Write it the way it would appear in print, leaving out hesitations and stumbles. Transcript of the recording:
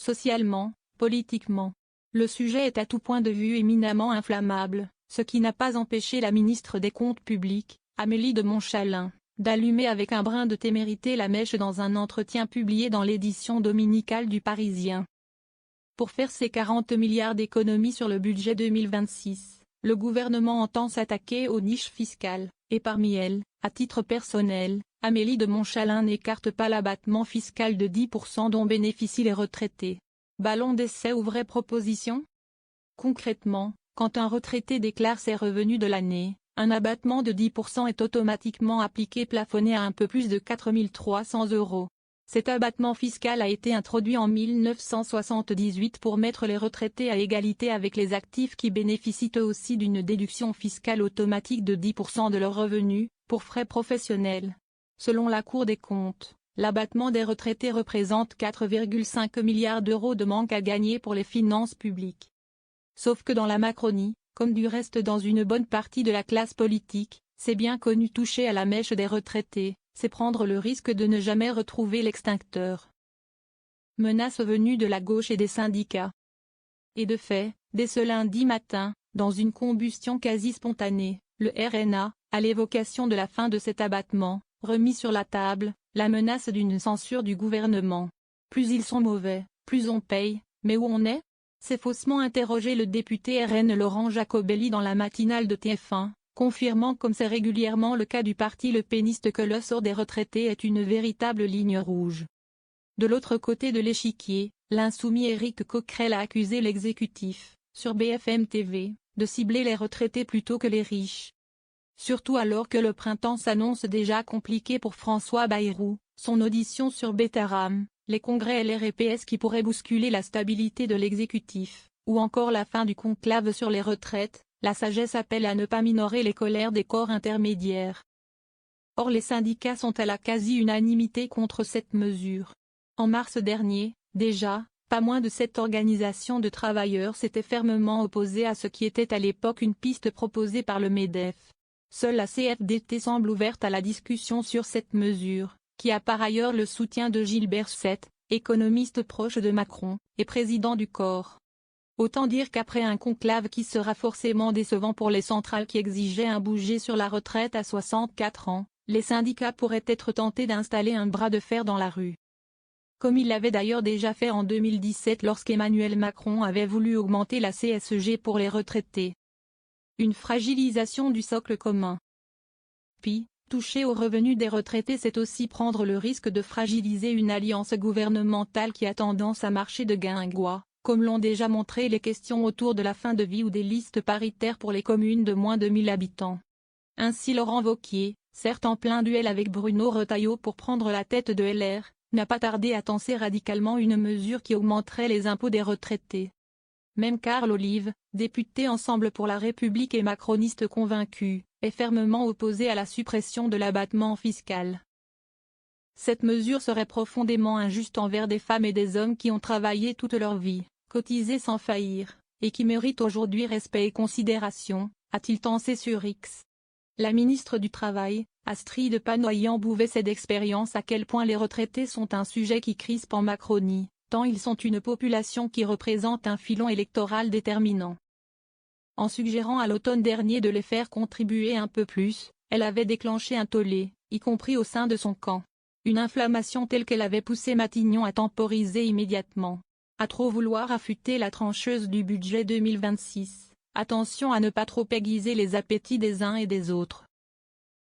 socialement, politiquement. Le sujet est à tout point de vue éminemment inflammable, ce qui n'a pas empêché la ministre des Comptes publics, Amélie de Montchalin, d'allumer avec un brin de témérité la mèche dans un entretien publié dans l'édition dominicale du Parisien. Pour faire ses 40 milliards d'économies sur le budget 2026, le gouvernement entend s'attaquer aux niches fiscales, et parmi elles, à titre personnel, Amélie de Montchalin n'écarte pas l'abattement fiscal de 10% dont bénéficient les retraités. Ballon d'essai ou vraie proposition? Concrètement, quand un retraité déclare ses revenus de l'année, un abattement de 10% est automatiquement appliqué plafonné à un peu plus de 4 300 €. Cet abattement fiscal a été introduit en 1978 pour mettre les retraités à égalité avec les actifs qui bénéficient eux aussi d'une déduction fiscale automatique de 10% de leurs revenus, pour frais professionnels. Selon la Cour des comptes, l'abattement des retraités représente 4,5 milliards d'euros de manque à gagner pour les finances publiques. Sauf que dans la Macronie, comme du reste dans une bonne partie de la classe politique, c'est bien connu, toucher à la mèche des retraités, c'est prendre le risque de ne jamais retrouver l'extincteur. Menace venue de la gauche et des syndicats. Et de fait, dès ce lundi matin, dans une combustion quasi spontanée, le RNA, à l'évocation de la fin de cet abattement, remis sur la table, la menace d'une censure du gouvernement. Plus ils sont mauvais, plus on paye, mais où on est? S'est faussement interrogé le député RN Laurent Jacobelli dans la matinale de TF1, confirmant comme c'est régulièrement le cas du parti le péniste que le sort des retraités est une véritable ligne rouge. De l'autre côté de l'échiquier, l'insoumis Éric Coquerel a accusé l'exécutif, sur BFM TV, de cibler les retraités plutôt que les riches. Surtout alors que le printemps s'annonce déjà compliqué pour François Bayrou, son audition sur Betaram, les congrès LREPS qui pourraient bousculer la stabilité de l'exécutif, ou encore la fin du conclave sur les retraites, la sagesse appelle à ne pas minorer les colères des corps intermédiaires. Or les syndicats sont à la quasi-unanimité contre cette mesure. En mars dernier, déjà, pas moins de 7 organisations de travailleurs s'étaient fermement opposées à ce qui était à l'époque une piste proposée par le MEDEF. Seule la CFDT semble ouverte à la discussion sur cette mesure, qui a par ailleurs le soutien de Gilbert Sette, économiste proche de Macron, et président du corps. Autant dire qu'après un conclave qui sera forcément décevant pour les centrales qui exigeaient un budget sur la retraite à 64 ans, les syndicats pourraient être tentés d'installer un bras de fer dans la rue. Comme il l'avait d'ailleurs déjà fait en 2017 lorsqu'Emmanuel Macron avait voulu augmenter la CSG pour les retraités. Une fragilisation du socle commun. Puis, toucher aux revenus des retraités, c'est aussi prendre le risque de fragiliser une alliance gouvernementale qui a tendance à marcher de guingois, comme l'ont déjà montré les questions autour de la fin de vie ou des listes paritaires pour les communes de moins de 1000 habitants. Ainsi Laurent Wauquiez, certes en plein duel avec Bruno Retailleau pour prendre la tête de LR, n'a pas tardé à tenser radicalement une mesure qui augmenterait les impôts des retraités. Même Carl Olive, député Ensemble pour la République et macroniste convaincu, est fermement opposé à la suppression de l'abattement fiscal. Cette mesure serait profondément injuste envers des femmes et des hommes qui ont travaillé toute leur vie, cotisé sans faillir, et qui méritent aujourd'hui respect et considération, a-t-il tensé sur X. La ministre du Travail, Astrid Panoyan-Bouvet, sait d'expérience à quel point les retraités sont un sujet qui crispe en Macronie, tant ils sont une population qui représente un filon électoral déterminant. En suggérant à l'automne dernier de les faire contribuer un peu plus, elle avait déclenché un tollé, y compris au sein de son camp. Une inflammation telle qu'elle avait poussé Matignon à temporiser immédiatement. À trop vouloir affûter la trancheuse du budget 2026, attention à ne pas trop aiguiser les appétits des uns et des autres.